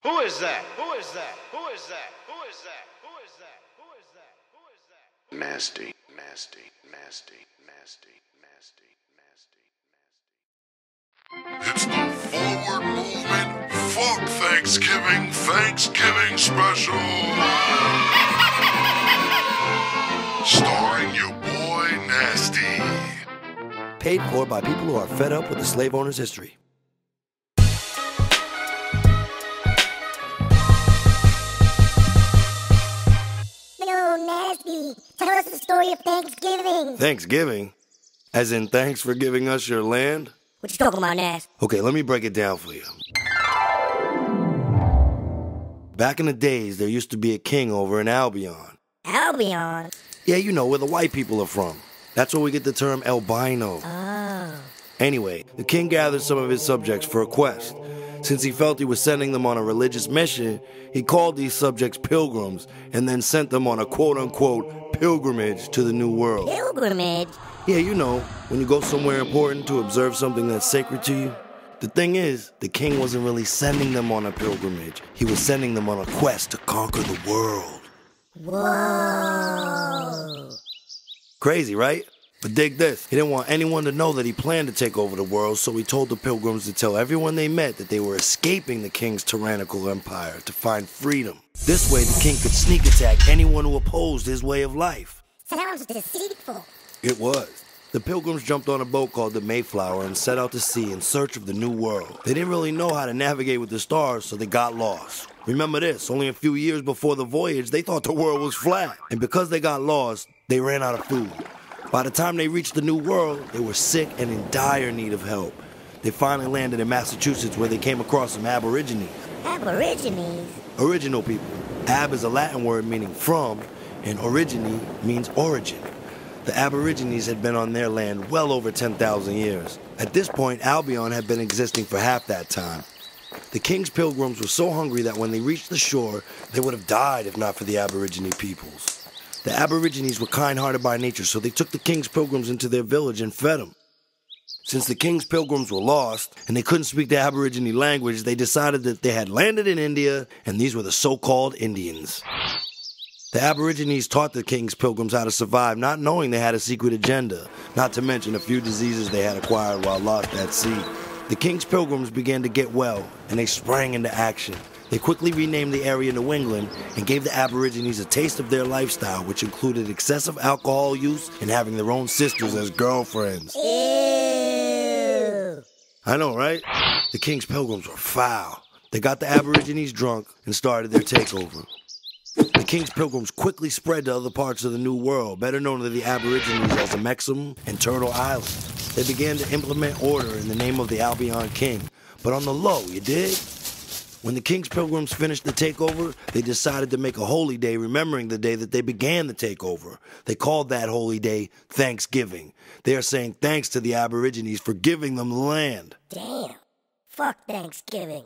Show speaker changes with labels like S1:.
S1: Who is that? Who is that? Who is that? Who is that? Who is that? Who is that? Who is that?
S2: Nasty, nasty, nasty, nasty, nasty, nasty, nasty.
S3: It's the Forward Movement Fuck Thanksgiving special. Starring your boy Nastee.
S4: Paid for by people who are fed up with the slave owner's history.
S5: Yo, Nastee, tell us the story of Thanksgiving.
S4: Thanksgiving? As in thanks for giving us your land?
S5: What you talking about, Nast?
S4: Okay, let me break it down for you. Back in the days, there used to be a king over in Albion.
S5: Albion?
S4: Yeah, you know, where the white people are from. That's where we get the term albino.
S5: Oh.
S4: Anyway, the king gathered some of his subjects for a quest. Since he felt he was sending them on a religious mission, he called these subjects pilgrims and then sent them on a quote-unquote pilgrimage to the New World.
S5: Pilgrimage?
S4: Yeah, you know, when you go somewhere important to observe something that's sacred to you. The thing is, the king wasn't really sending them on a pilgrimage. He was sending them on a quest to conquer the world.
S5: Whoa.
S4: Crazy, right? But dig this. He didn't want anyone to know that he planned to take over the world, so he told the pilgrims to tell everyone they met that they were escaping the king's tyrannical empire to find freedom. This way, the king could sneak attack anyone who opposed his way of life.
S5: Sounds deceitful.
S4: It was. The pilgrims jumped on a boat called the Mayflower and set out to sea in search of the new world. They didn't really know how to navigate with the stars, so they got lost. Remember this, only a few years before the voyage, they thought the world was flat. And because they got lost, they ran out of food. By the time they reached the new world, they were sick and in dire need of help. They finally landed in Massachusetts, where they came across some aborigines.
S5: Aborigines?
S4: Original people. Ab is a Latin word meaning from, and origine means origin. The aborigines had been on their land well over 10,000 years. At this point, Albion had been existing for half that time. The king's pilgrims were so hungry that when they reached the shore, they would have died if not for the aborigine peoples. The aborigines were kind-hearted by nature, so they took the king's pilgrims into their village and fed them. Since the king's pilgrims were lost, and they couldn't speak the aborigine language, they decided that they had landed in India, and these were the so-called Indians. The aborigines taught the king's pilgrims how to survive, not knowing they had a secret agenda, not to mention a few diseases they had acquired while lost at sea. The king's pilgrims began to get well, and they sprang into action. They quickly renamed the area New England and gave the aborigines a taste of their lifestyle, which included excessive alcohol use and having their own sisters as girlfriends.
S5: Ew.
S4: I know, right? The king's pilgrims were foul. They got the aborigines drunk and started their takeover. The king's pilgrims quickly spread to other parts of the New World, better known to the aborigines as the Mexam and Turtle Islands. They began to implement order in the name of the Albion king, but on the low, you dig? When the king's pilgrims finished the takeover, they decided to make a holy day remembering the day that they began the takeover. They called that holy day Thanksgiving. They are saying thanks to the aborigines for giving them the land.
S5: Damn. Fuck Thanksgiving.